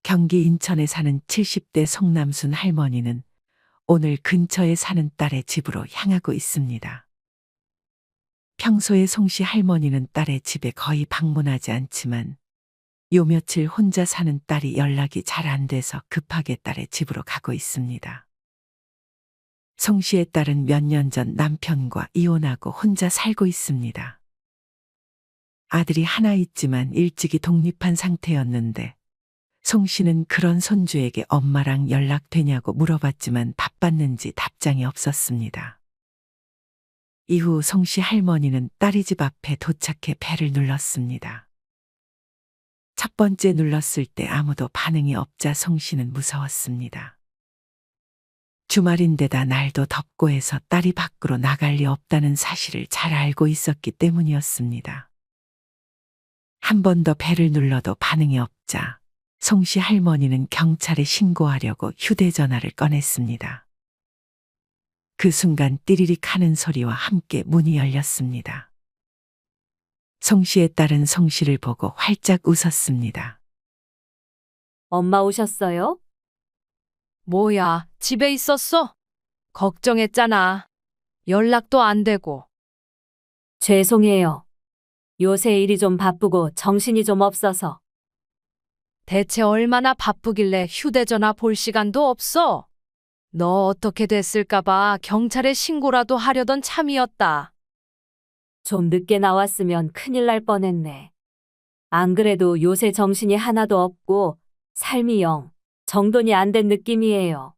경기 인천에 사는 70대 송남순 할머니는 오늘 근처에 사는 딸의 집으로 향하고 있습니다. 평소에 송씨 할머니는 딸의 집에 거의 방문하지 않지만 요 며칠 혼자 사는 딸이 연락이 잘 안 돼서 급하게 딸의 집으로 가고 있습니다. 송 씨의 딸은 몇 년 전 남편과 이혼하고 혼자 살고 있습니다. 아들이 하나 있지만 일찍이 독립한 상태였는데 송 씨는 그런 손주에게 엄마랑 연락되냐고 물어봤지만 바빴는지 답장이 없었습니다. 이후 송 씨 할머니는 딸이 집 앞에 도착해 벨을 눌렀습니다. 첫 번째 눌렀을 때 아무도 반응이 없자 송 씨는 무서웠습니다. 주말인데다 날도 덥고 해서 딸이 밖으로 나갈 리 없다는 사실을 잘 알고 있었기 때문이었습니다. 한 번 더 벨을 눌러도 반응이 없자 송 씨 할머니는 경찰에 신고하려고 휴대전화를 꺼냈습니다. 그 순간 띠리릭 하는 소리와 함께 문이 열렸습니다. 송 씨의 딸은 송 씨를 보고 활짝 웃었습니다. 엄마 오셨어요? 뭐야, 집에 있었어? 걱정했잖아. 연락도 안 되고. 죄송해요. 요새 일이 좀 바쁘고 정신이 좀 없어서. 대체 얼마나 바쁘길래 휴대전화 볼 시간도 없어? 너 어떻게 됐을까봐 경찰에 신고라도 하려던 참이었다. 좀 늦게 나왔으면 큰일 날 뻔했네. 안 그래도 요새 정신이 하나도 없고 삶이 영 정돈이 안 된 느낌이에요.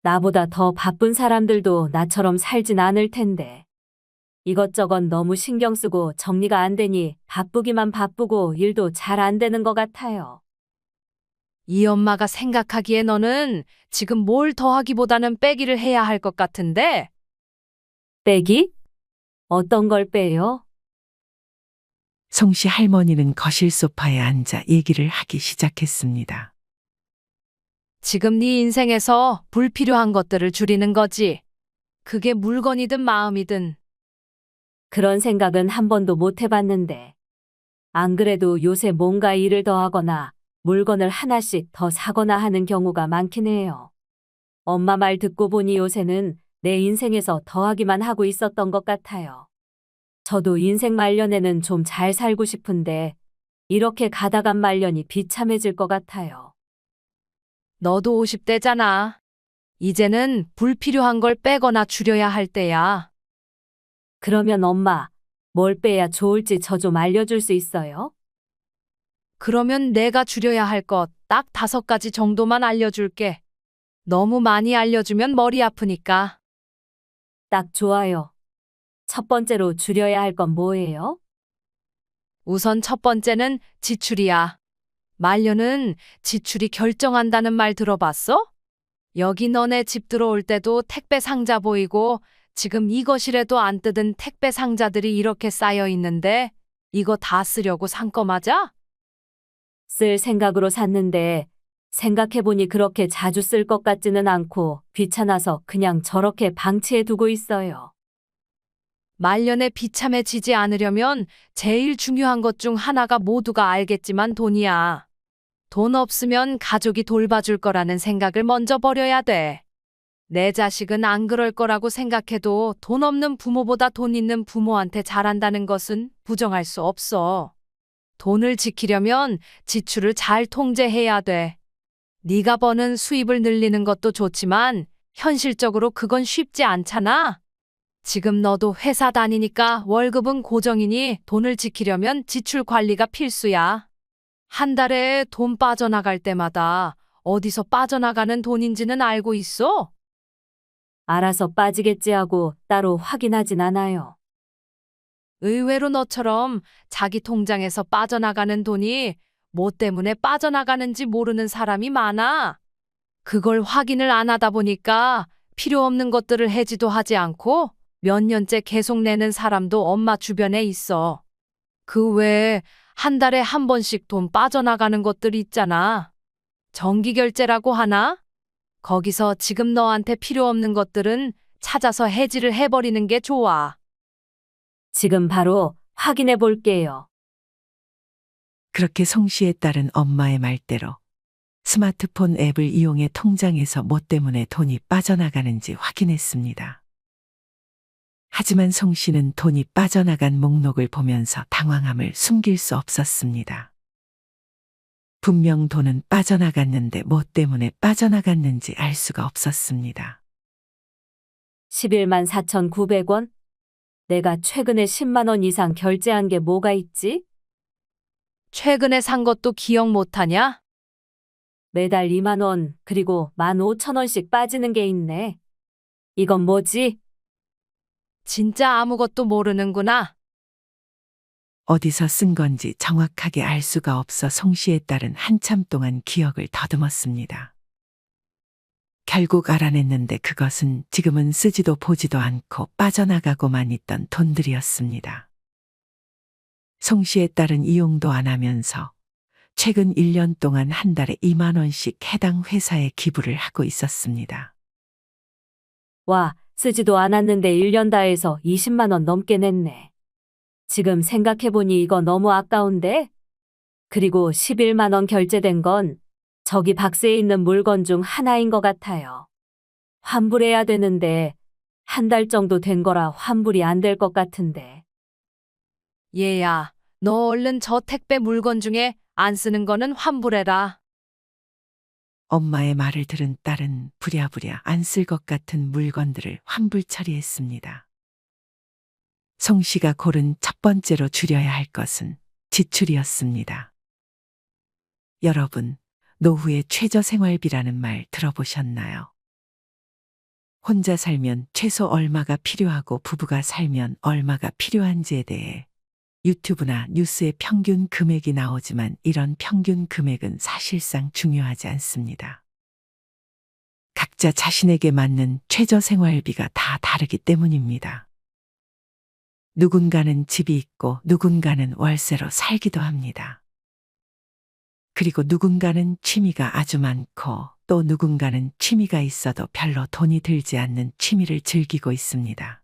나보다 더 바쁜 사람들도 나처럼 살진 않을 텐데. 이것저것 너무 신경 쓰고 정리가 안 되니 바쁘기만 바쁘고 일도 잘 안 되는 것 같아요. 이 엄마가 생각하기에 너는 지금 뭘 더하기보다는 빼기를 해야 할 것 같은데? 빼기? 어떤 걸 빼요? 송 씨 할머니는 거실 소파에 앉아 얘기를 하기 시작했습니다. 지금 네 인생에서 불필요한 것들을 줄이는 거지. 그게 물건이든 마음이든. 그런 생각은 한 번도 못 해봤는데. 안 그래도 요새 뭔가 일을 더 하거나 물건을 하나씩 더 사거나 하는 경우가 많긴 해요. 엄마 말 듣고 보니 요새는 내 인생에서 더하기만 하고 있었던 것 같아요. 저도 인생 말년에는 좀 잘 살고 싶은데 이렇게 가다간 말년이 비참해질 것 같아요. 너도 50대잖아. 이제는 불필요한 걸 빼거나 줄여야 할 때야. 그러면 엄마, 뭘 빼야 좋을지 저 좀 알려줄 수 있어요? 그러면 내가 줄여야 할 것 딱 5가지 정도만 알려줄게. 너무 많이 알려주면 머리 아프니까. 딱 좋아요. 첫 번째로 줄여야 할 건 뭐예요? 우선 첫 번째는 지출이야. 말년은 지출이 결정한다는 말 들어봤어? 여기 너네 집 들어올 때도 택배 상자 보이고 지금 이 거실에도 안 뜯은 택배 상자들이 이렇게 쌓여 있는데 이거 다 쓰려고 산 거 맞아? 쓸 생각으로 샀는데 생각해보니 그렇게 자주 쓸 것 같지는 않고 귀찮아서 그냥 저렇게 방치해 두고 있어요. 말년에 비참해지지 않으려면 제일 중요한 것 중 하나가 모두가 알겠지만 돈이야. 돈 없으면 가족이 돌봐줄 거라는 생각을 먼저 버려야 돼. 내 자식은 안 그럴 거라고 생각해도 돈 없는 부모보다 돈 있는 부모한테 잘한다는 것은 부정할 수 없어. 돈을 지키려면 지출을 잘 통제해야 돼. 네가 버는 수입을 늘리는 것도 좋지만 현실적으로 그건 쉽지 않잖아. 지금 너도 회사 다니니까 월급은 고정이니 돈을 지키려면 지출 관리가 필수야. 한 달에 돈 빠져나갈 때마다 어디서 빠져나가는 돈인지는 알고 있어? 알아서 빠지겠지 하고 따로 확인하진 않아요. 의외로 너처럼 자기 통장에서 빠져나가는 돈이 뭐 때문에 빠져나가는지 모르는 사람이 많아. 그걸 확인을 안 하다 보니까 필요 없는 것들을 해지도 하지 않고 몇 년째 계속 내는 사람도 엄마 주변에 있어. 그 외에 한 달에 한 번씩 돈 빠져나가는 것들 있잖아. 정기결제라고 하나? 거기서 지금 너한테 필요 없는 것들은 찾아서 해지를 해버리는 게 좋아. 지금 바로 확인해 볼게요. 그렇게 송 씨의 딸은 엄마의 말대로 스마트폰 앱을 이용해 통장에서 뭐 때문에 돈이 빠져나가는지 확인했습니다. 하지만 송 씨는 돈이 빠져나간 목록을 보면서 당황함을 숨길 수 없었습니다. 분명 돈은 빠져나갔는데 뭐 때문에 빠져나갔는지 알 수가 없었습니다. 11만 4,900원? 내가 최근에 10만 원 이상 결제한 게 뭐가 있지? 최근에 산 것도 기억 못하냐? 매달 2만 원, 그리고 15,000원씩 빠지는 게 있네. 이건 뭐지? 진짜 아무것도 모르는구나. 어디서 쓴 건지 정확하게 알 수가 없어 송 씨의 딸은 한참 동안 기억을 더듬었습니다. 결국 알아냈는데 그것은 지금은 쓰지도 보지도 않고 빠져나가고만 있던 돈들이었습니다. 송 씨의 딸은 이용도 안 하면서 최근 1년 동안 한 달에 2만 원씩 해당 회사에 기부를 하고 있었습니다. 와, 쓰지도 않았는데 1년 다 해서 20만 원 넘게 냈네. 지금 생각해보니 이거 너무 아까운데? 그리고 11만 원 결제된 건 저기 박스에 있는 물건 중 하나인 것 같아요. 환불해야 되는데 한 달 정도 된 거라 환불이 안 될 것 같은데. 얘야, 너 얼른 저 택배 물건 중에 안 쓰는 거는 환불해라. 엄마의 말을 들은 딸은 부랴부랴 안 쓸 것 같은 물건들을 환불 처리했습니다. 송 씨가 고른 첫 번째로 줄여야 할 것은 지출이었습니다. 여러분, 노후의 최저 생활비라는 말 들어보셨나요? 혼자 살면 최소 얼마가 필요하고 부부가 살면 얼마가 필요한지에 대해 유튜브나 뉴스에 평균 금액이 나오지만 이런 평균 금액은 사실상 중요하지 않습니다. 각자 자신에게 맞는 최저 생활비가 다 다르기 때문입니다. 누군가는 집이 있고 누군가는 월세로 살기도 합니다. 그리고 누군가는 취미가 아주 많고 또 누군가는 취미가 있어도 별로 돈이 들지 않는 취미를 즐기고 있습니다.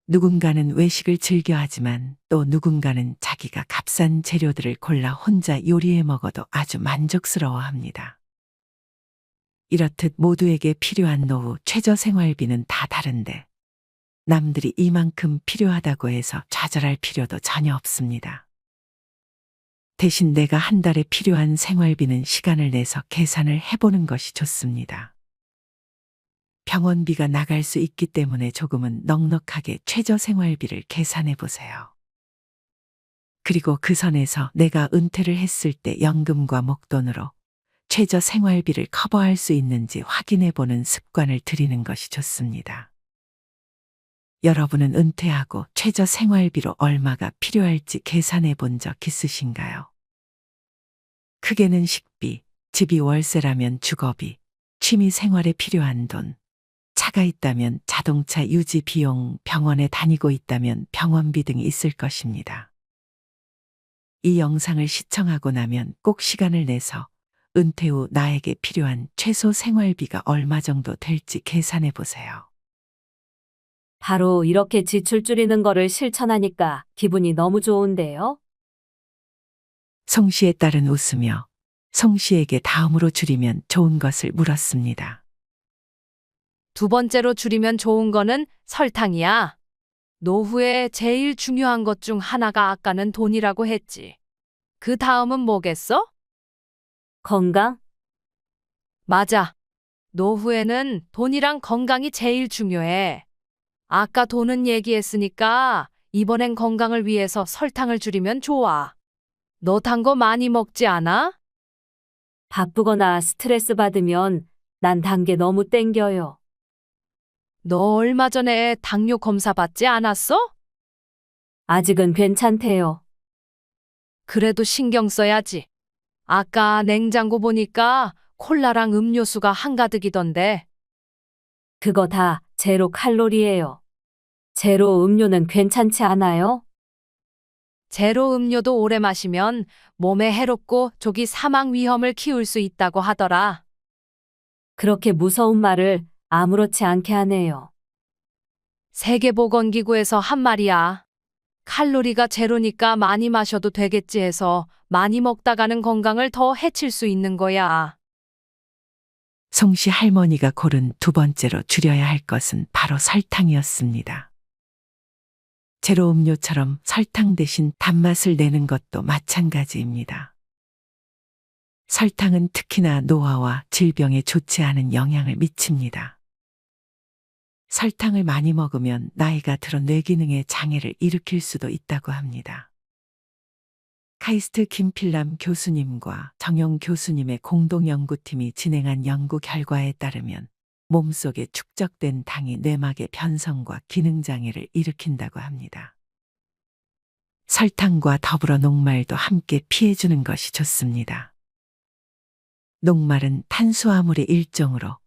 누군가는 외식을 즐겨 하지만 또 누군가는 자기가 값싼 재료들을 골라 혼자 요리해 먹어도 아주 만족스러워 합니다. 이렇듯 모두에게 필요한 노후 최저 생활비는 다 다른데 남들이 이만큼 필요하다고 해서 좌절할 필요도 전혀 없습니다. 대신 내가 한 달에 필요한 생활비는 시간을 내서 계산을 해보는 것이 좋습니다. 병원비가 나갈 수 있기 때문에 조금은 넉넉하게 최저 생활비를 계산해 보세요. 그리고 그 선에서 내가 은퇴를 했을 때 연금과 목돈으로 최저 생활비를 커버할 수 있는지 확인해 보는 습관을 들이는 것이 좋습니다. 여러분은 은퇴하고 최저 생활비로 얼마가 필요할지 계산해 본 적 있으신가요? 크게는 식비, 집이 월세라면 주거비, 취미 생활에 필요한 돈, 차가 있다면 자동차 유지 비용, 병원에 다니고 있다면 병원비 등이 있을 것입니다. 이 영상을 시청하고 나면 꼭 시간을 내서 은퇴 후 나에게 필요한 최소 생활비가 얼마 정도 될지 계산해 보세요. 바로 이렇게 지출 줄이는 거를 실천하니까 기분이 너무 좋은데요? 송 씨의 딸은 웃으며 송 씨에게 다음으로 줄이면 좋은 것을 물었습니다. 두 번째로 줄이면 좋은 거는 설탕이야. 노후에 제일 중요한 것 중 하나가 아까는 돈이라고 했지. 그 다음은 뭐겠어? 건강? 맞아. 노후에는 돈이랑 건강이 제일 중요해. 아까 돈은 얘기했으니까 이번엔 건강을 위해서 설탕을 줄이면 좋아. 너 단 거 많이 먹지 않아? 바쁘거나 스트레스 받으면 난 단 게 너무 땡겨요. 너 얼마 전에 당뇨 검사 받지 않았어? 아직은 괜찮대요. 그래도 신경 써야지. 아까 냉장고 보니까 콜라랑 음료수가 한가득이던데. 그거 다 제로 칼로리예요. 제로 음료는 괜찮지 않아요? 제로 음료도 오래 마시면 몸에 해롭고 조기 사망 위험을 키울 수 있다고 하더라. 그렇게 무서운 말을 아무렇지 않게 하네요. 세계보건기구에서 한 말이야. 칼로리가 제로니까 많이 마셔도 되겠지 해서 많이 먹다가는 건강을 더 해칠 수 있는 거야. 송씨 할머니가 고른 두 번째로 줄여야 할 것은 바로 설탕이었습니다. 제로 음료처럼 설탕 대신 단맛을 내는 것도 마찬가지입니다. 설탕은 특히나 노화와 질병에 좋지 않은 영향을 미칩니다. 설탕을 많이 먹으면 나이가 들어 뇌기능에 장애를 일으킬 수도 있다고 합니다. 카이스트 김필남 교수님과 정용 교수님의 공동연구팀이 진행한 연구 결과에 따르면 몸속에 축적된 당이 뇌막의 변성과 기능장애를 일으킨다고 합니다. 설탕과 더불어 녹말도 함께 피해주는 것이 좋습니다. 녹말은 탄수화물의 일종으로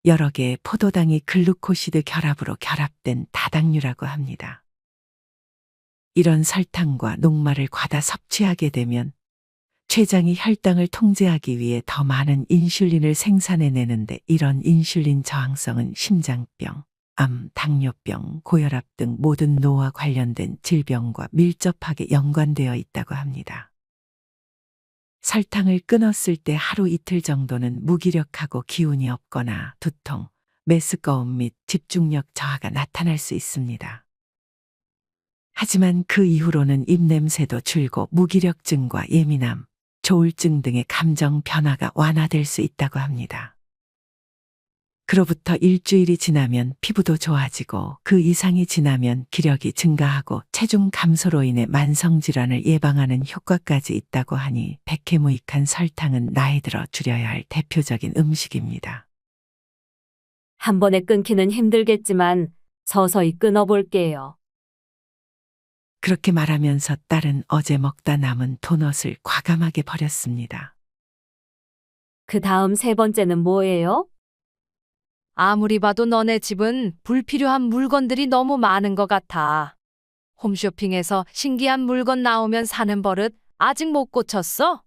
여러 개의 포도당이 글루코시드 결합으로 결합된 다당류라고 합니다. 이런 설탕과 녹말을 과다 섭취하게 되면 췌장이 혈당을 통제하기 위해 더 많은 인슐린을 생산해내는데 이런 인슐린 저항성은 심장병, 암, 당뇨병, 고혈압 등 모든 노화 관련된 질병과 밀접하게 연관되어 있다고 합니다. 설탕을 끊었을 때 하루 이틀 정도는 무기력하고 기운이 없거나 두통, 메스꺼움 및 집중력 저하가 나타날 수 있습니다. 하지만 그 이후로는 입냄새도 줄고 무기력증과 예민함, 조울증 등의 감정 변화가 완화될 수 있다고 합니다. 그로부터 일주일이 지나면 피부도 좋아지고 그 이상이 지나면 기력이 증가하고 체중 감소로 인해 만성질환을 예방하는 효과까지 있다고 하니 백해무익한 설탕은 나이 들어 줄여야 할 대표적인 음식입니다. 한 번에 끊기는 힘들겠지만 서서히 끊어볼게요. 그렇게 말하면서 딸은 어제 먹다 남은 도넛을 과감하게 버렸습니다. 그 다음 세 번째는 뭐예요? 아무리 봐도 너네 집은 불필요한 물건들이 너무 많은 것 같아. 홈쇼핑에서 신기한 물건 나오면 사는 버릇 아직 못 고쳤어?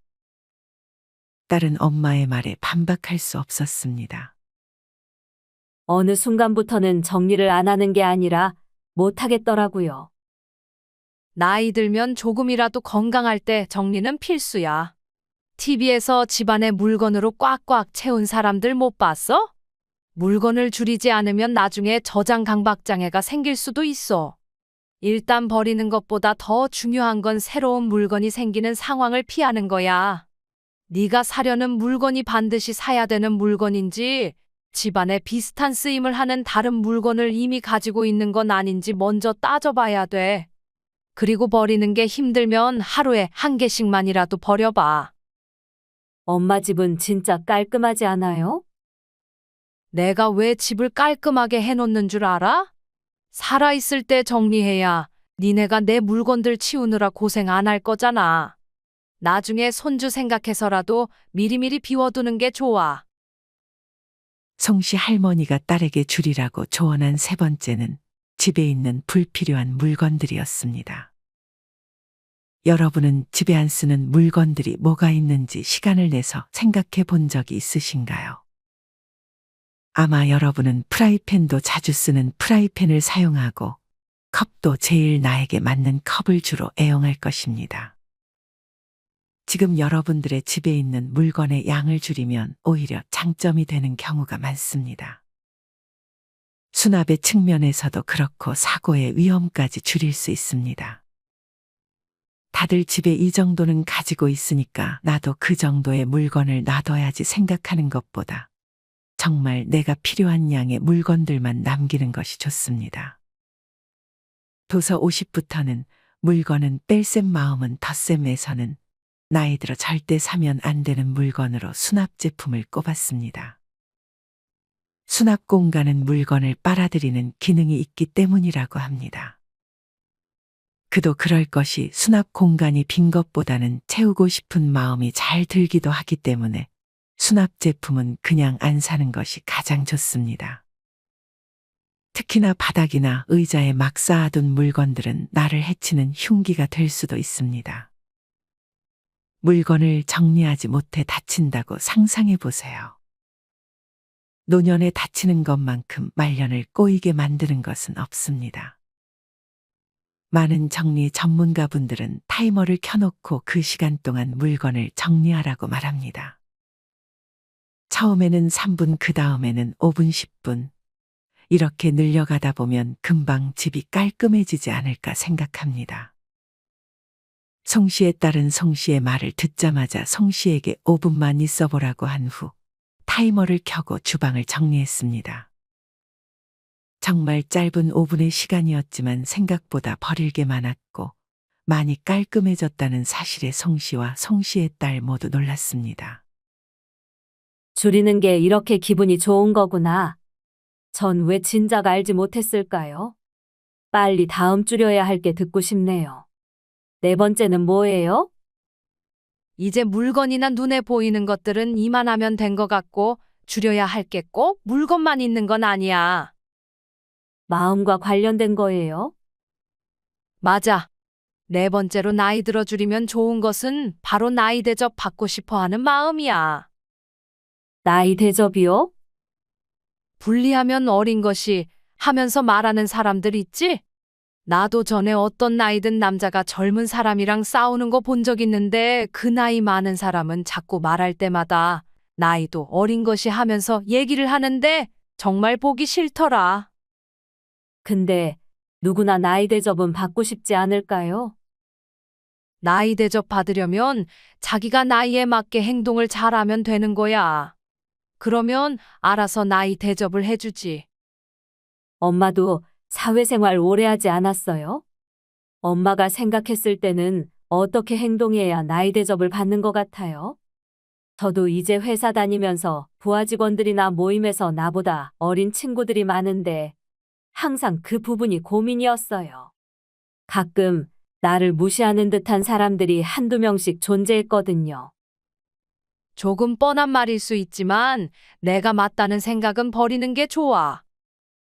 딸은 엄마의 말에 반박할 수 없었습니다. 어느 순간부터는 정리를 안 하는 게 아니라 못 하겠더라고요. 나이 들면 조금이라도 건강할 때 정리는 필수야. TV에서 집안에 물건으로 꽉꽉 채운 사람들 못 봤어? 물건을 줄이지 않으면 나중에 저장 강박장애가 생길 수도 있어. 일단 버리는 것보다 더 중요한 건 새로운 물건이 생기는 상황을 피하는 거야. 네가 사려는 물건이 반드시 사야 되는 물건인지 집안에 비슷한 쓰임을 하는 다른 물건을 이미 가지고 있는 건 아닌지 먼저 따져봐야 돼. 그리고 버리는 게 힘들면 하루에 한 개씩만이라도 버려봐. 엄마 집은 진짜 깔끔하지 않아요? 내가 왜 집을 깔끔하게 해놓는 줄 알아? 살아있을 때 정리해야 니네가 내 물건들 치우느라 고생 안 할 거잖아. 나중에 손주 생각해서라도 미리미리 비워두는 게 좋아. 송씨 할머니가 딸에게 줄이라고 조언한 세 번째는 집에 있는 불필요한 물건들이었습니다. 여러분은 집에 안 쓰는 물건들이 뭐가 있는지 시간을 내서 생각해 본 적이 있으신가요? 아마 여러분은 프라이팬도 자주 쓰는 프라이팬을 사용하고 컵도 제일 나에게 맞는 컵을 주로 애용할 것입니다. 지금 여러분들의 집에 있는 물건의 양을 줄이면 오히려 장점이 되는 경우가 많습니다. 수납의 측면에서도 그렇고 사고의 위험까지 줄일 수 있습니다. 다들 집에 이 정도는 가지고 있으니까 나도 그 정도의 물건을 놔둬야지 생각하는 것보다 정말 내가 필요한 양의 물건들만 남기는 것이 좋습니다. 도서 50부터는 물건은 뺄셈 마음은 덧셈에서는 나이 들어 절대 사면 안 되는 물건으로 수납 제품을 꼽았습니다. 수납 공간은 물건을 빨아들이는 기능이 있기 때문이라고 합니다. 그도 그럴 것이 수납 공간이 빈 것보다는 채우고 싶은 마음이 잘 들기도 하기 때문에 수납 제품은 그냥 안 사는 것이 가장 좋습니다. 특히나 바닥이나 의자에 막 쌓아둔 물건들은 나를 해치는 흉기가 될 수도 있습니다. 물건을 정리하지 못해 다친다고 상상해 보세요. 노년에 다치는 것만큼 말년을 꼬이게 만드는 것은 없습니다. 많은 정리 전문가분들은 타이머를 켜놓고 그 시간 동안 물건을 정리하라고 말합니다. 처음에는 3분, 그 다음에는 5분, 10분. 이렇게 늘려가다 보면 금방 집이 깔끔해지지 않을까 생각합니다. 송 씨의 딸은 송 씨의 말을 듣자마자 송 씨에게 5분만 있어 보라고 한 후 타이머를 켜고 주방을 정리했습니다. 정말 짧은 5분의 시간이었지만 생각보다 버릴 게 많았고 많이 깔끔해졌다는 사실에 송 씨와 송 씨의 딸 모두 놀랐습니다. 줄이는 게 이렇게 기분이 좋은 거구나. 전 왜 진작 알지 못했을까요? 빨리 다음 줄여야 할 게 듣고 싶네요. 네 번째는 뭐예요? 이제 물건이나 눈에 보이는 것들은 이만하면 된 것 같고 줄여야 할 게 꼭 물건만 있는 건 아니야. 마음과 관련된 거예요? 맞아. 네 번째로 나이 들어 줄이면 좋은 것은 바로 나이 대접 받고 싶어 하는 마음이야. 나이 대접이요? 분리하면 어린 것이 하면서 말하는 사람들 있지? 나도 전에 어떤 나이 든 남자가 젊은 사람이랑 싸우는 거 본 적 있는데 그 나이 많은 사람은 자꾸 말할 때마다 나이도 어린 것이 하면서 얘기를 하는데 정말 보기 싫더라. 근데 누구나 나이 대접은 받고 싶지 않을까요? 나이 대접 받으려면 자기가 나이에 맞게 행동을 잘하면 되는 거야. 그러면 알아서 나이 대접을 해주지. 엄마도 사회생활 오래 하지 않았어요? 엄마가 생각했을 때는 어떻게 행동해야 나이 대접을 받는 것 같아요? 저도 이제 회사 다니면서 부하 직원들이나 모임에서 나보다 어린 친구들이 많은데 항상 그 부분이 고민이었어요. 가끔 나를 무시하는 듯한 사람들이 한두 명씩 존재했거든요. 조금 뻔한 말일 수 있지만 내가 맞다는 생각은 버리는 게 좋아.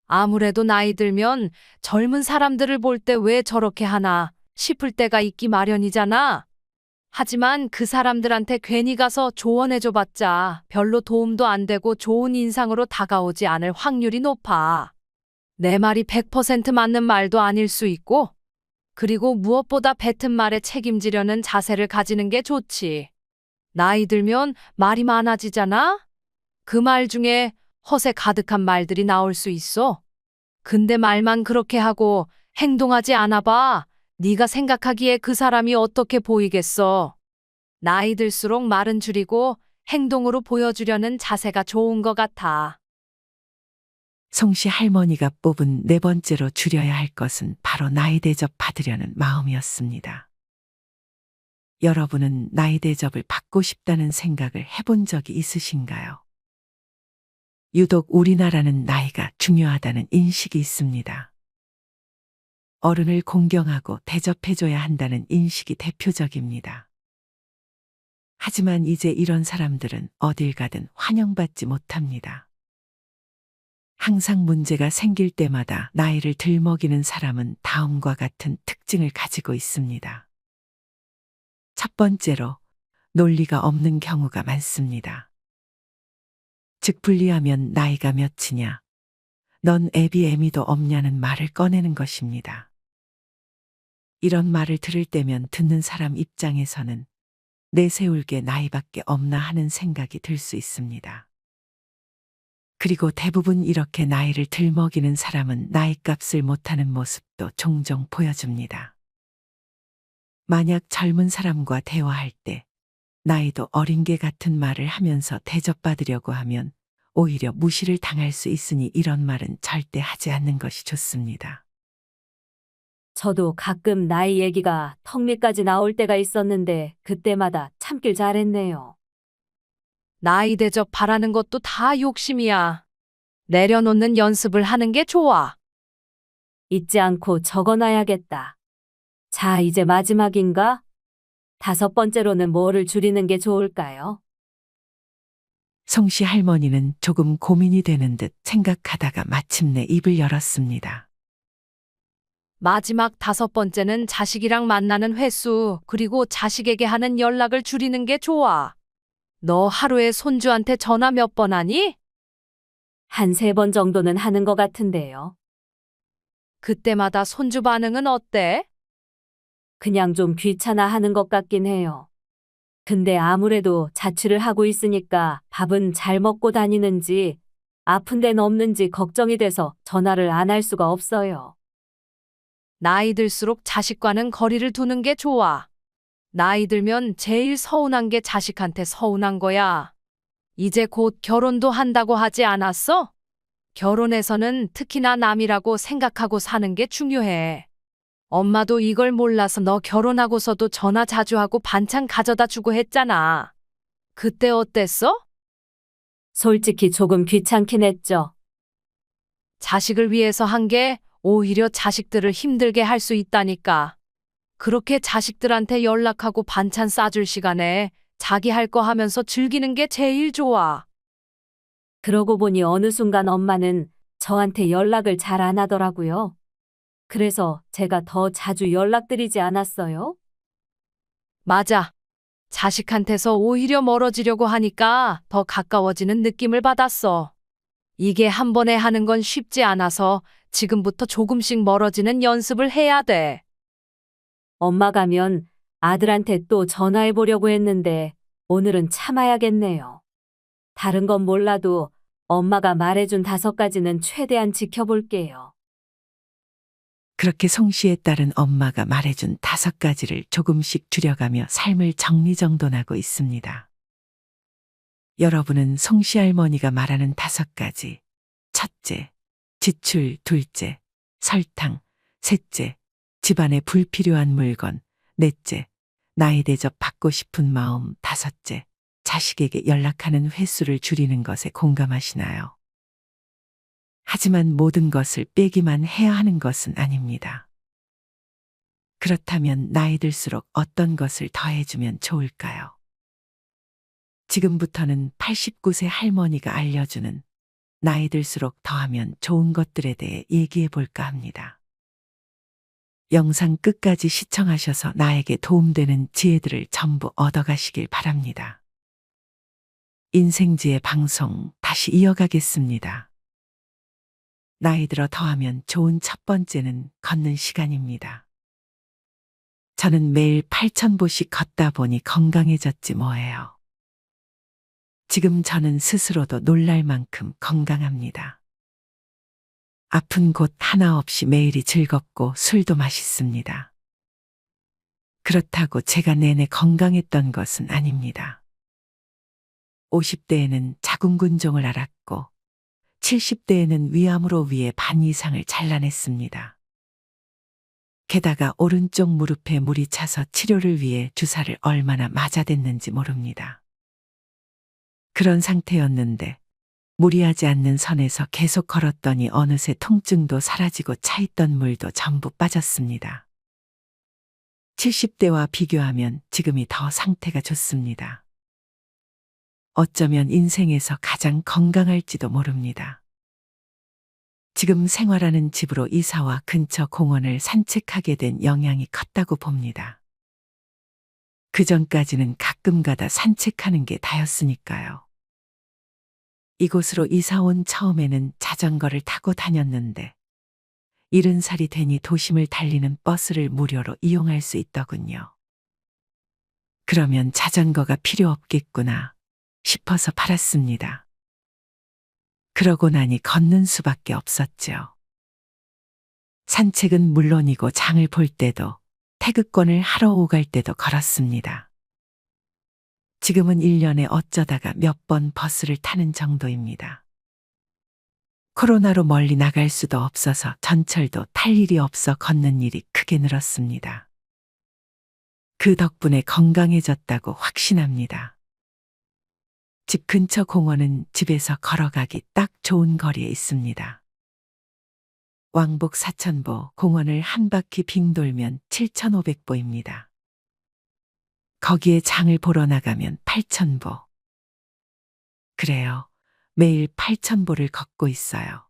아무래도 나이 들면 젊은 사람들을 볼 때 왜 저렇게 하나 싶을 때가 있기 마련이잖아. 하지만 그 사람들한테 괜히 가서 조언해줘 봤자 별로 도움도 안 되고 좋은 인상으로 다가오지 않을 확률이 높아. 내 말이 100% 맞는 말도 아닐 수 있고, 그리고 무엇보다 뱉은 말에 책임지려는 자세를 가지는 게 좋지. 나이 들면 말이 많아지잖아? 그 말 중에 허세 가득한 말들이 나올 수 있어. 근데 말만 그렇게 하고 행동하지 않아 봐. 네가 생각하기에 그 사람이 어떻게 보이겠어. 나이 들수록 말은 줄이고 행동으로 보여주려는 자세가 좋은 것 같아. 송 씨 할머니가 뽑은 네 번째로 줄여야 할 것은 바로 나이 대접 받으려는 마음이었습니다. 여러분은 나이 대접을 받고 싶다는 생각을 해본 적이 있으신가요? 유독 우리나라는 나이가 중요하다는 인식이 있습니다. 어른을 공경하고 대접해줘야 한다는 인식이 대표적입니다. 하지만 이제 이런 사람들은 어딜 가든 환영받지 못합니다. 항상 문제가 생길 때마다 나이를 들먹이는 사람은 다음과 같은 특징을 가지고 있습니다. 첫 번째로, 논리가 없는 경우가 많습니다. 즉 분리하면 나이가 몇이냐, 넌 애비 애미도 없냐는 말을 꺼내는 것입니다. 이런 말을 들을 때면 듣는 사람 입장에서는 내세울 게 나이밖에 없나 하는 생각이 들 수 있습니다. 그리고 대부분 이렇게 나이를 들먹이는 사람은 나이값을 못하는 모습도 종종 보여줍니다. 만약 젊은 사람과 대화할 때 나이도 어린 개 같은 말을 하면서 대접받으려고 하면 오히려 무시를 당할 수 있으니 이런 말은 절대 하지 않는 것이 좋습니다. 저도 가끔 나이 얘기가 턱 밑까지 나올 때가 있었는데 그때마다 참길 잘했네요. 나이 대접 바라는 것도 다 욕심이야. 내려놓는 연습을 하는 게 좋아. 잊지 않고 적어놔야겠다. 자, 이제 마지막인가? 다섯 번째로는 뭐를 줄이는 게 좋을까요? 송 씨 할머니는 조금 고민이 되는 듯 생각하다가 마침내 입을 열었습니다. 마지막 다섯 번째는 자식이랑 만나는 횟수, 그리고 자식에게 하는 연락을 줄이는 게 좋아. 너 하루에 손주한테 전화 몇 번 하니? 한 세 번 정도는 하는 것 같은데요. 그때마다 손주 반응은 어때? 그냥 좀 귀찮아 하는 것 같긴 해요. 근데 아무래도 자취를 하고 있으니까 밥은 잘 먹고 다니는지 아픈 데는 없는지 걱정이 돼서 전화를 안 할 수가 없어요. 나이 들수록 자식과는 거리를 두는 게 좋아. 나이 들면 제일 서운한 게 자식한테 서운한 거야. 이제 곧 결혼도 한다고 하지 않았어? 결혼해서는 특히나 남이라고 생각하고 사는 게 중요해. 엄마도 이걸 몰라서 너 결혼하고서도 전화 자주 하고 반찬 가져다 주고 했잖아. 그때 어땠어? 솔직히 조금 귀찮긴 했죠. 자식을 위해서 한 게 오히려 자식들을 힘들게 할 수 있다니까. 그렇게 자식들한테 연락하고 반찬 싸줄 시간에 자기 할 거 하면서 즐기는 게 제일 좋아. 그러고 보니 어느 순간 엄마는 저한테 연락을 잘 안 하더라고요. 그래서 제가 더 자주 연락드리지 않았어요. 맞아. 자식한테서 오히려 멀어지려고 하니까 더 가까워지는 느낌을 받았어. 이게 한 번에 하는 건 쉽지 않아서 지금부터 조금씩 멀어지는 연습을 해야 돼. 엄마 가면 아들한테 또 전화해 보려고 했는데 오늘은 참아야겠네요. 다른 건 몰라도 엄마가 말해준 5가지는 최대한 지켜볼게요. 그렇게 송 씨의 딸은 엄마가 말해준 5가지를 조금씩 줄여가며 삶을 정리정돈하고 있습니다. 여러분은 송 씨 할머니가 말하는 5가지. 첫째, 지출. 둘째, 설탕. 셋째, 집안에 불필요한 물건. 넷째, 나이 대접 받고 싶은 마음. 다섯째, 자식에게 연락하는 횟수를 줄이는 것에 공감하시나요? 하지만 모든 것을 빼기만 해야 하는 것은 아닙니다. 그렇다면 나이 들수록 어떤 것을 더해주면 좋을까요? 지금부터는 89세 할머니가 알려주는 나이 들수록 더하면 좋은 것들에 대해 얘기해 볼까 합니다. 영상 끝까지 시청하셔서 나에게 도움되는 지혜들을 전부 얻어가시길 바랍니다. 인생지혜 방송 다시 이어가겠습니다. 나이 들어 더하면 좋은 첫 번째는 걷는 시간입니다. 저는 매일 8,000보씩 걷다 보니 건강해졌지 뭐예요. 지금 저는 스스로도 놀랄 만큼 건강합니다. 아픈 곳 하나 없이 매일이 즐겁고 술도 맛있습니다. 그렇다고 제가 내내 건강했던 것은 아닙니다. 50대에는 자궁근종을 앓았고 70대에는 위암으로 위에 반 이상을 잘라냈습니다. 게다가 오른쪽 무릎에 물이 차서 치료를 위해 주사를 얼마나 맞아댔는지 모릅니다. 그런 상태였는데 무리하지 않는 선에서 계속 걸었더니 어느새 통증도 사라지고 차있던 물도 전부 빠졌습니다. 70대와 비교하면 지금이 더 상태가 좋습니다. 어쩌면 인생에서 가장 건강할지도 모릅니다. 지금 생활하는 집으로 이사와 근처 공원을 산책하게 된 영향이 컸다고 봅니다. 그전까지는 가끔 가다 산책하는 게 다였으니까요. 이곳으로 이사 온 처음에는 자전거를 타고 다녔는데 70살이 되니 도심을 달리는 버스를 무료로 이용할 수 있더군요. 그러면 자전거가 필요 없겠구나 싶어서 팔았습니다. 그러고 나니 걷는 수밖에 없었죠. 산책은 물론이고 장을 볼 때도 태극권을 하러 오갈 때도 걸었습니다. 지금은 1년에 어쩌다가 몇 번 버스를 타는 정도입니다. 코로나로 멀리 나갈 수도 없어서 전철도 탈 일이 없어 걷는 일이 크게 늘었습니다. 그 덕분에 건강해졌다고 확신합니다. 집 근처 공원은 집에서 걸어가기 딱 좋은 거리에 있습니다. 왕복 4,000보, 공원을 한 바퀴 빙 돌면 7,500보입니다. 거기에 장을 보러 나가면 8,000보. 그래요. 매일 8,000보를 걷고 있어요.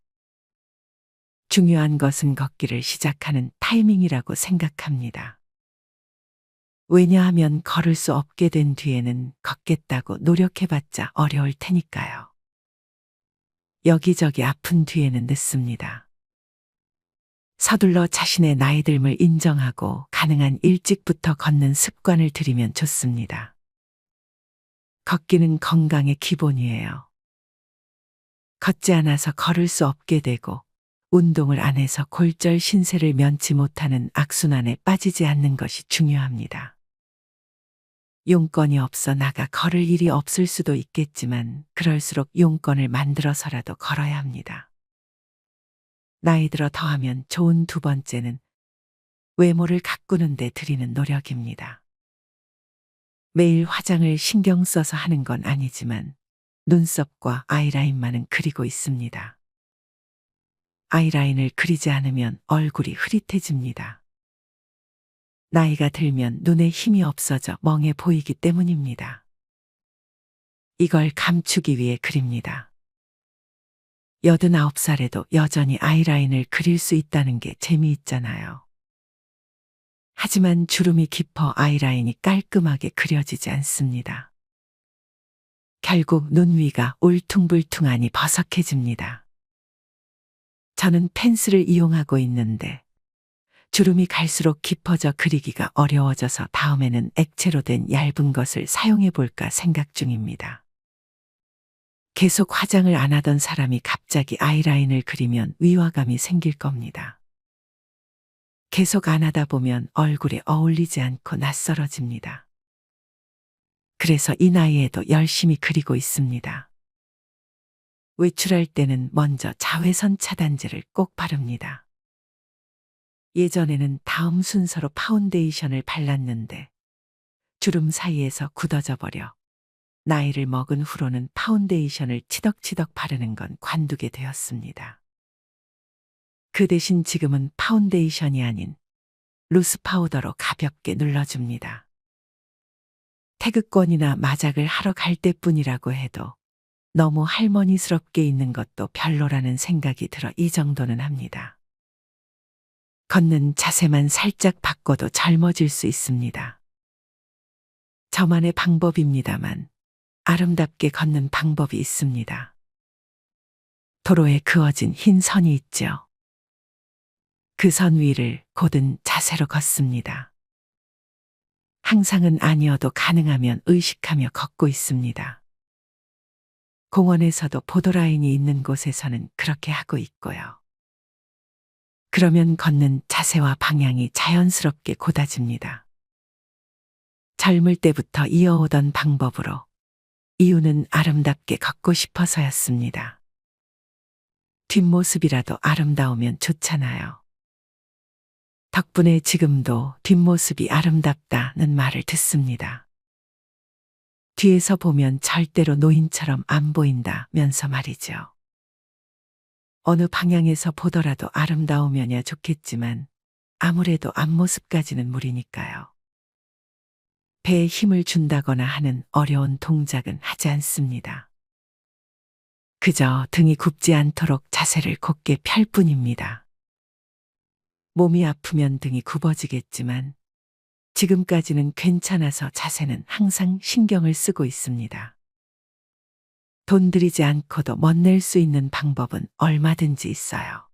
중요한 것은 걷기를 시작하는 타이밍이라고 생각합니다. 왜냐하면 걸을 수 없게 된 뒤에는 걷겠다고 노력해봤자 어려울 테니까요. 여기저기 아픈 뒤에는 늦습니다. 서둘러 자신의 나이듦을 인정하고 가능한 일찍부터 걷는 습관을 들이면 좋습니다. 걷기는 건강의 기본이에요. 걷지 않아서 걸을 수 없게 되고 운동을 안 해서 골절 신세를 면치 못하는 악순환에 빠지지 않는 것이 중요합니다. 용건이 없어 나가 걸을 일이 없을 수도 있겠지만 그럴수록 용건을 만들어서라도 걸어야 합니다. 나이 들어 더하면 좋은 두 번째는 외모를 가꾸는 데 들이는 노력입니다. 매일 화장을 신경 써서 하는 건 아니지만 눈썹과 아이라인만은 그리고 있습니다. 아이라인을 그리지 않으면 얼굴이 흐릿해집니다. 나이가 들면 눈에 힘이 없어져 멍해 보이기 때문입니다. 이걸 감추기 위해 그립니다. 89살에도 여전히 아이라인을 그릴 수 있다는 게 재미있잖아요. 하지만 주름이 깊어 아이라인이 깔끔하게 그려지지 않습니다. 결국 눈 위가 울퉁불퉁하니 버석해집니다. 저는 펜슬을 이용하고 있는데 주름이 갈수록 깊어져 그리기가 어려워져서 다음에는 액체로 된 얇은 것을 사용해 볼까 생각 중입니다. 계속 화장을 안 하던 사람이 갑자기 아이라인을 그리면 위화감이 생길 겁니다. 계속 안 하다 보면 얼굴에 어울리지 않고 낯설어집니다. 그래서 이 나이에도 열심히 그리고 있습니다. 외출할 때는 먼저 자외선 차단제를 꼭 바릅니다. 예전에는 다음 순서로 파운데이션을 발랐는데 주름 사이에서 굳어져 버려 나이를 먹은 후로는 파운데이션을 치덕치덕 바르는 건 관두게 되었습니다. 그 대신 지금은 파운데이션이 아닌 루스 파우더로 가볍게 눌러줍니다. 태극권이나 마작을 하러 갈 때뿐이라고 해도 너무 할머니스럽게 있는 것도 별로라는 생각이 들어 이 정도는 합니다. 걷는 자세만 살짝 바꿔도 젊어질 수 있습니다. 저만의 방법입니다만 아름답게 걷는 방법이 있습니다. 도로에 그어진 흰 선이 있죠. 그 선 위를 곧은 자세로 걷습니다. 항상은 아니어도 가능하면 의식하며 걷고 있습니다. 공원에서도 보도라인이 있는 곳에서는 그렇게 하고 있고요. 그러면 걷는 자세와 방향이 자연스럽게 곧아집니다. 젊을 때부터 이어오던 방법으로 이유는 아름답게 걷고 싶어서였습니다. 뒷모습이라도 아름다우면 좋잖아요. 덕분에 지금도 뒷모습이 아름답다는 말을 듣습니다. 뒤에서 보면 절대로 노인처럼 안 보인다면서 말이죠. 어느 방향에서 보더라도 아름다우면야 좋겠지만 아무래도 앞모습까지는 무리니까요. 배에 힘을 준다거나 하는 어려운 동작은 하지 않습니다. 그저 등이 굽지 않도록 자세를 곧게 펼 뿐입니다. 몸이 아프면 등이 굽어지겠지만 지금까지는 괜찮아서 자세는 항상 신경을 쓰고 있습니다. 돈 들이지 않고도 멋낼 수 있는 방법은 얼마든지 있어요.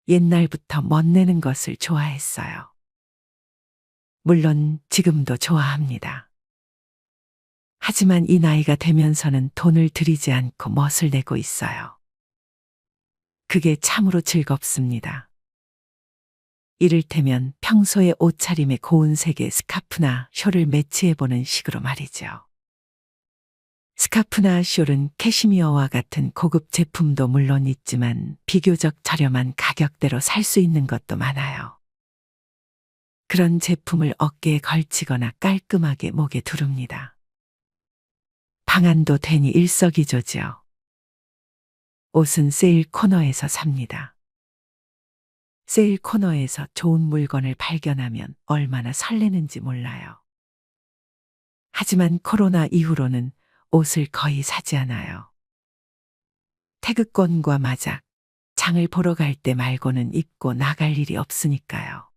옛날부터 멋내는 것을 좋아했어요. 물론 지금도 좋아합니다. 하지만 이 나이가 되면서는 돈을 들이지 않고 멋을 내고 있어요. 그게 참으로 즐겁습니다. 이를테면 평소에 옷차림에 고운 색의 스카프나 숄을 매치해보는 식으로 말이죠. 스카프나 숄은 캐시미어와 같은 고급 제품도 물론 있지만 비교적 저렴한 가격대로 살 수 있는 것도 많아요. 그런 제품을 어깨에 걸치거나 깔끔하게 목에 두릅니다. 방안도 되니 일석이조죠. 옷은 세일 코너에서 삽니다. 세일 코너에서 좋은 물건을 발견하면 얼마나 설레는지 몰라요. 하지만 코로나 이후로는 옷을 거의 사지 않아요. 태극권과 마작, 장을 보러 갈 때 말고는 입고 나갈 일이 없으니까요.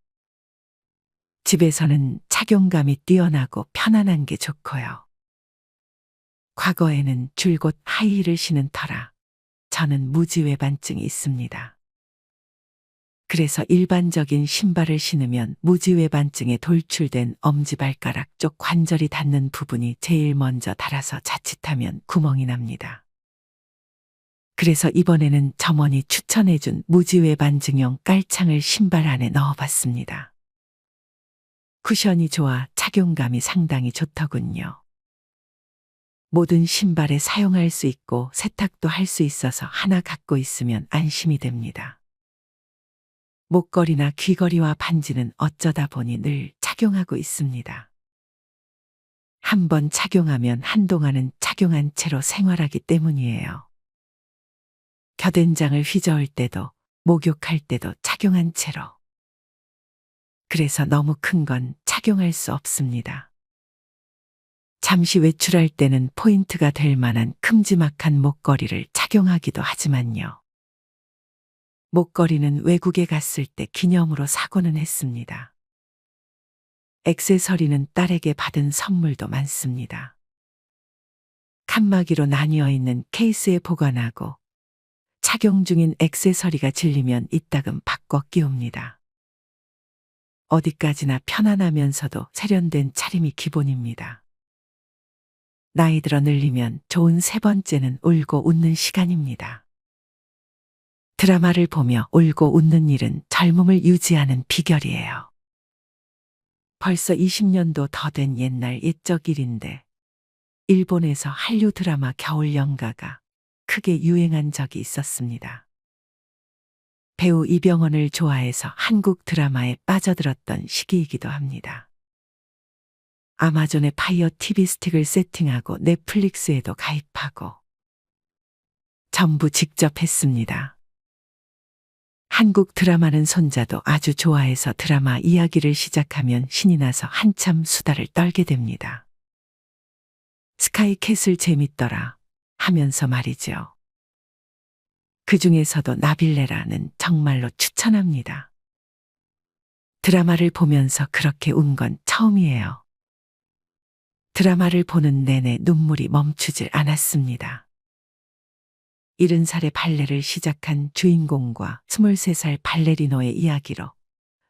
집에서는 착용감이 뛰어나고 편안한 게 좋고요. 과거에는 줄곧 하이힐을 신은 터라 저는 무지외반증이 있습니다. 그래서 일반적인 신발을 신으면 무지외반증에 돌출된 엄지발가락 쪽 관절이 닿는 부분이 제일 먼저 닳아서 자칫하면 구멍이 납니다. 그래서 이번에는 점원이 추천해준 무지외반증용 깔창을 신발 안에 넣어봤습니다. 쿠션이 좋아 착용감이 상당히 좋더군요. 모든 신발에 사용할 수 있고 세탁도 할 수 있어서 하나 갖고 있으면 안심이 됩니다. 목걸이나 귀걸이와 반지는 어쩌다 보니 늘 착용하고 있습니다. 한번 착용하면 한동안은 착용한 채로 생활하기 때문이에요. 곁엔장을 휘저을 때도, 목욕할 때도 착용한 채로. 그래서 너무 큰 건 착용할 수 없습니다. 잠시 외출할 때는 포인트가 될 만한 큼지막한 목걸이를 착용하기도 하지만요. 목걸이는 외국에 갔을 때 기념으로 사고는 했습니다. 액세서리는 딸에게 받은 선물도 많습니다. 칸막이로 나뉘어 있는 케이스에 보관하고 착용 중인 액세서리가 질리면 이따금 바꿔 끼웁니다. 어디까지나 편안하면서도 세련된 차림이 기본입니다. 나이 들어 늘리면 좋은 세 번째는 울고 웃는 시간입니다. 드라마를 보며 울고 웃는 일은 젊음을 유지하는 비결이에요. 벌써 20년도 더 된 옛날 옛적 일인데 일본에서 한류 드라마 겨울 연가가 크게 유행한 적이 있었습니다. 배우 이병헌을 좋아해서 한국 드라마에 빠져들었던 시기이기도 합니다. 아마존에 파이어 TV 스틱을 세팅하고 넷플릭스에도 가입하고 전부 직접 했습니다. 한국 드라마는 손자도 아주 좋아해서 드라마 이야기를 시작하면 신이 나서 한참 수다를 떨게 됩니다. 스카이캐슬 재밌더라 하면서 말이죠. 그 중에서도 나빌레라는 정말로 추천합니다. 드라마를 보면서 그렇게 운 건 처음이에요. 드라마를 보는 내내 눈물이 멈추질 않았습니다. 70살에 발레를 시작한 주인공과 23살 발레리노의 이야기로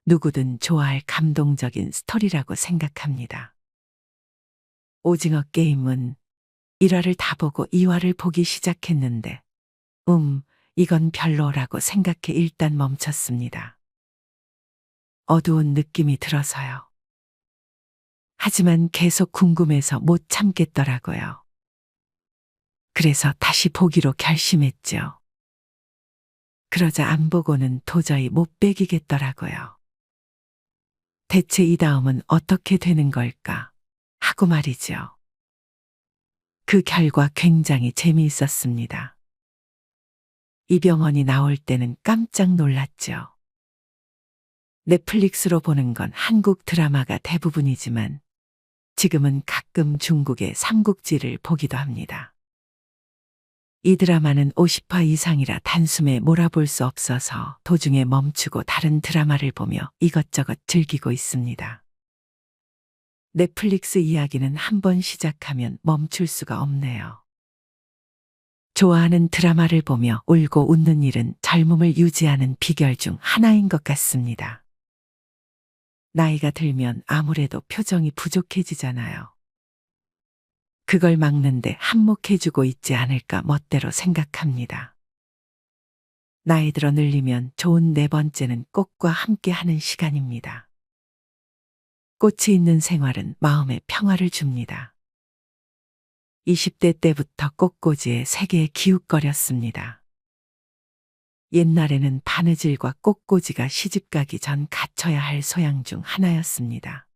누구든 좋아할 감동적인 스토리라고 생각합니다. 오징어 게임은 1화를 다 보고 2화를 보기 시작했는데 이건 별로라고 생각해 일단 멈췄습니다. 어두운 느낌이 들어서요. 하지만 계속 궁금해서 못 참겠더라고요. 그래서 다시 보기로 결심했죠. 그러자 안 보고는 도저히 못 배기겠더라고요. 대체 이 다음은 어떻게 되는 걸까 하고 말이죠. 그 결과 굉장히 재미있었습니다. 이병헌이 나올 때는 깜짝 놀랐죠. 넷플릭스로 보는 건 한국 드라마가 대부분이지만 지금은 가끔 중국의 삼국지를 보기도 합니다. 이 드라마는 50화 이상이라 단숨에 몰아볼 수 없어서 도중에 멈추고 다른 드라마를 보며 이것저것 즐기고 있습니다. 넷플릭스 이야기는 한번 시작하면 멈출 수가 없네요. 좋아하는 드라마를 보며 울고 웃는 일은 젊음을 유지하는 비결 중 하나인 것 같습니다. 나이가 들면 아무래도 표정이 부족해지잖아요. 그걸 막는데 한몫해주고 있지 않을까 멋대로 생각합니다. 나이 들어 늘리면 좋은 네 번째는 꽃과 함께 하는 시간입니다. 꽃이 있는 생활은 마음에 평화를 줍니다. 20대 때부터 꽃꽂이에 세계에 기웃거렸습니다. 옛날에는 바느질과 꽃꽂이가 시집가기 전 갖춰야 할 소양 중 하나였습니다.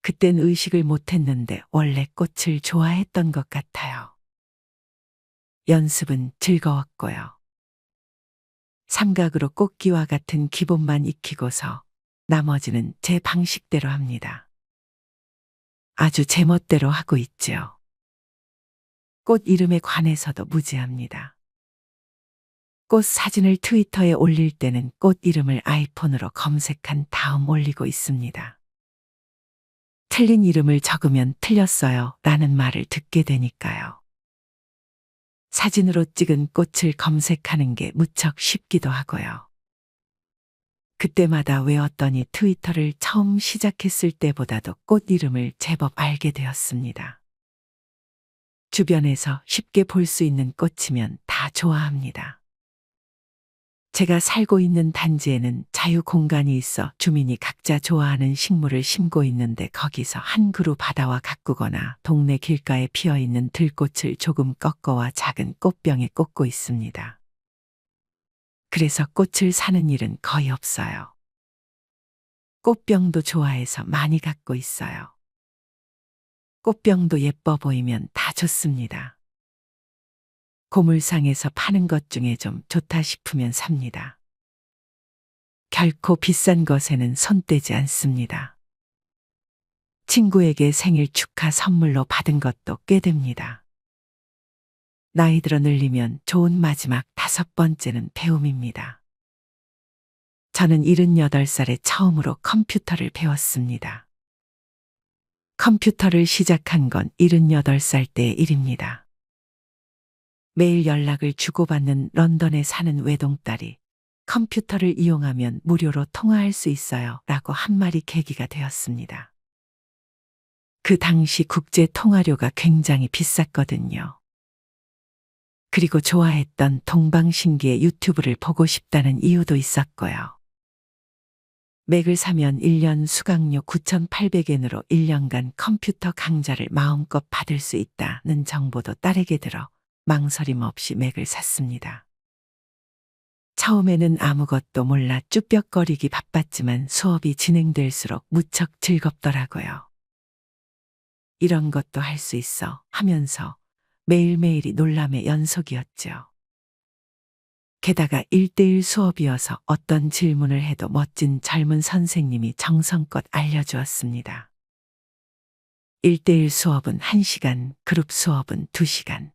그땐 의식을 못했는데 원래 꽃을 좋아했던 것 같아요. 연습은 즐거웠고요. 삼각으로 꽃기와 같은 기본만 익히고서 나머지는 제 방식대로 합니다. 아주 제멋대로 하고 있죠. 꽃 이름에 관해서도 무지합니다. 꽃 사진을 트위터에 올릴 때는 꽃 이름을 아이폰으로 검색한 다음 올리고 있습니다. 틀린 이름을 적으면 틀렸어요 라는 말을 듣게 되니까요. 사진으로 찍은 꽃을 검색하는 게 무척 쉽기도 하고요. 그때마다 외웠더니 트위터를 처음 시작했을 때보다도 꽃 이름을 제법 알게 되었습니다. 주변에서 쉽게 볼 수 있는 꽃이면 다 좋아합니다. 제가 살고 있는 단지에는 자유 공간이 있어 주민이 각자 좋아하는 식물을 심고 있는데 거기서 한 그루 받아와 가꾸거나 동네 길가에 피어 있는 들꽃을 조금 꺾어와 작은 꽃병에 꽂고 있습니다. 그래서 꽃을 사는 일은 거의 없어요. 꽃병도 좋아해서 많이 갖고 있어요. 꽃병도 예뻐 보이면 다 좋습니다. 고물상에서 파는 것 중에 좀 좋다 싶으면 삽니다. 결코 비싼 것에는 손 떼지 않습니다. 친구에게 생일 축하 선물로 받은 것도 꽤 됩니다. 나이 들어 늘리면 좋은 마지막 5번째는 배움입니다. 저는 78살에 처음으로 컴퓨터를 배웠습니다. 컴퓨터를 시작한 건 78살 때의 일입니다. 매일 연락을 주고받는 런던에 사는 외동딸이 컴퓨터를 이용하면 무료로 통화할 수 있어요 라고 한 말이 계기가 되었습니다. 그 당시 국제 통화료가 굉장히 비쌌거든요. 그리고 좋아했던 동방신기의 유튜브를 보고 싶다는 이유도 있었고요. 맥을 사면 1년 수강료 9,800엔으로 1년간 컴퓨터 강좌를 마음껏 받을 수 있다는 정보도 딸에게 들어 망설임 없이 맥을 샀습니다. 처음에는 아무것도 몰라 쭈뼛거리기 바빴지만 수업이 진행될수록 무척 즐겁더라고요. 이런 것도 할 수 있어 하면서 매일매일이 놀람의 연속이었죠. 게다가 1:1 수업이어서 어떤 질문을 해도 멋진 젊은 선생님이 정성껏 알려주었습니다. 1:1 수업은 1시간, 그룹 수업은 2시간.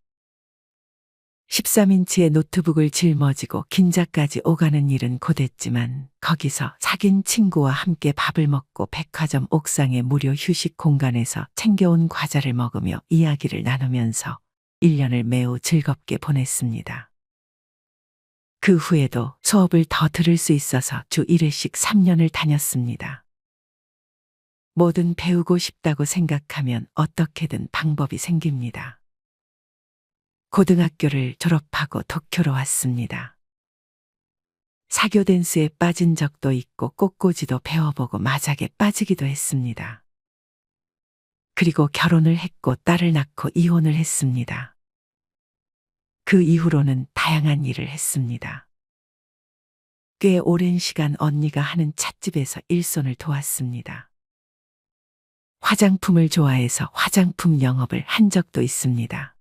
13인치의 노트북을 짊어지고 긴자까지 오가는 일은 고됐지만 거기서 사귄 친구와 함께 밥을 먹고 백화점 옥상의 무료 휴식 공간에서 챙겨온 과자를 먹으며 이야기를 나누면서 1년을 매우 즐겁게 보냈습니다. 그 후에도 수업을 더 들을 수 있어서 주 1회씩 3년을 다녔습니다. 뭐든 배우고 싶다고 생각하면 어떻게든 방법이 생깁니다. 고등학교를 졸업하고 도쿄로 왔습니다. 사교 댄스에 빠진 적도 있고 꽃꽂이도 배워보고 마작에 빠지기도 했습니다. 그리고 결혼을 했고 딸을 낳고 이혼을 했습니다. 그 이후로는 다양한 일을 했습니다. 꽤 오랜 시간 언니가 하는 찻집에서 일손을 도왔습니다. 화장품을 좋아해서 화장품 영업을 한 적도 있습니다.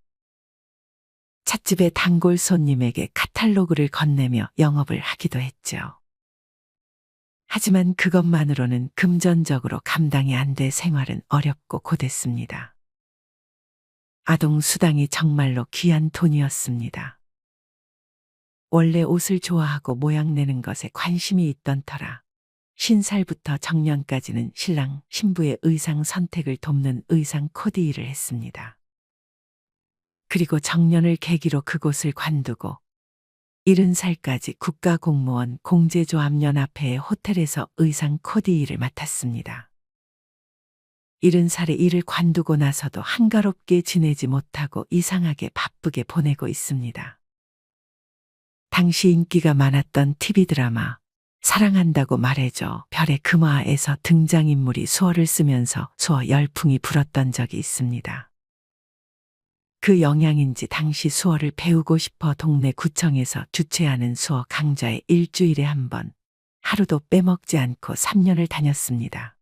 찻집의 단골 손님에게 카탈로그를 건네며 영업을 하기도 했죠. 하지만 그것만으로는 금전적으로 감당이 안 돼 생활은 어렵고 고됐습니다. 아동 수당이 정말로 귀한 돈이었습니다. 원래 옷을 좋아하고 모양 내는 것에 관심이 있던 터라 50살부터 정년까지는 신랑, 신부의 의상 선택을 돕는 의상 코디 일을 했습니다. 그리고 정년을 계기로 그곳을 관두고 70살까지 국가공무원 공제조합연합회의 호텔에서 의상 코디 일을 맡았습니다. 70살에 일을 관두고 나서도 한가롭게 지내지 못하고 이상하게 바쁘게 보내고 있습니다. 당시 인기가 많았던 TV 드라마 사랑한다고 말해줘 별의 금화에서 등장인물이 수어를 쓰면서 수어 열풍이 불었던 적이 있습니다. 그 영향인지 당시 수어를 배우고 싶어 동네 구청에서 주최하는 수어 강좌에 일주일에 한 번, 하루도 빼먹지 않고 3년을 다녔습니다.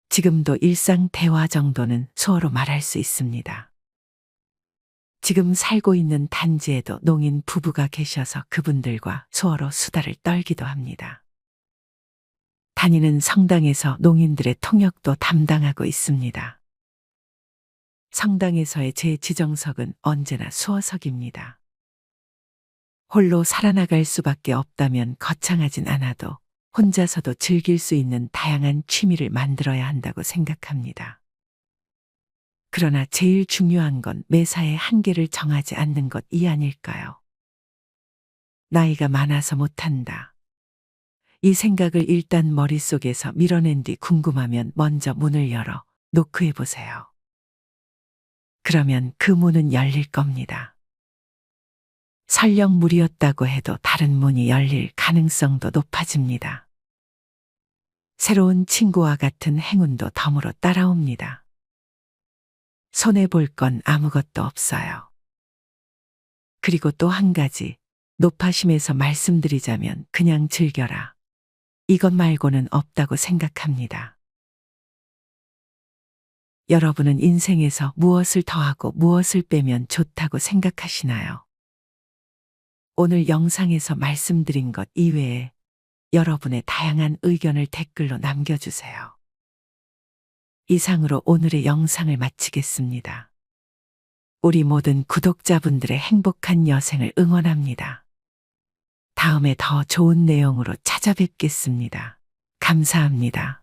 지금도 일상 대화 정도는 수어로 말할 수 있습니다. 지금 살고 있는 단지에도 농인 부부가 계셔서 그분들과 수어로 수다를 떨기도 합니다. 다니는 성당에서 농인들의 통역도 담당하고 있습니다. 성당에서의 제 지정석은 언제나 수어석입니다. 홀로 살아나갈 수밖에 없다면 거창하진 않아도 혼자서도 즐길 수 있는 다양한 취미를 만들어야 한다고 생각합니다. 그러나 제일 중요한 건 매사에 한계를 정하지 않는 것 이 아닐까요? 나이가 많아서 못한다. 이 생각을 일단 머릿속에서 밀어낸 뒤 궁금하면 먼저 문을 열어 노크해 보세요. 그러면 그 문은 열릴 겁니다. 설령 물이었다고 해도 다른 문이 열릴 가능성도 높아집니다. 새로운 친구와 같은 행운도 덤으로 따라옵니다. 손해볼 건 아무것도 없어요. 그리고 또 한 가지, 높아심에서 말씀드리자면 그냥 즐겨라. 이것 말고는 없다고 생각합니다. 여러분은 인생에서 무엇을 더하고 무엇을 빼면 좋다고 생각하시나요? 오늘 영상에서 말씀드린 것 이외에 여러분의 다양한 의견을 댓글로 남겨주세요. 이상으로 오늘의 영상을 마치겠습니다. 우리 모든 구독자분들의 행복한 여생을 응원합니다. 다음에 더 좋은 내용으로 찾아뵙겠습니다. 감사합니다.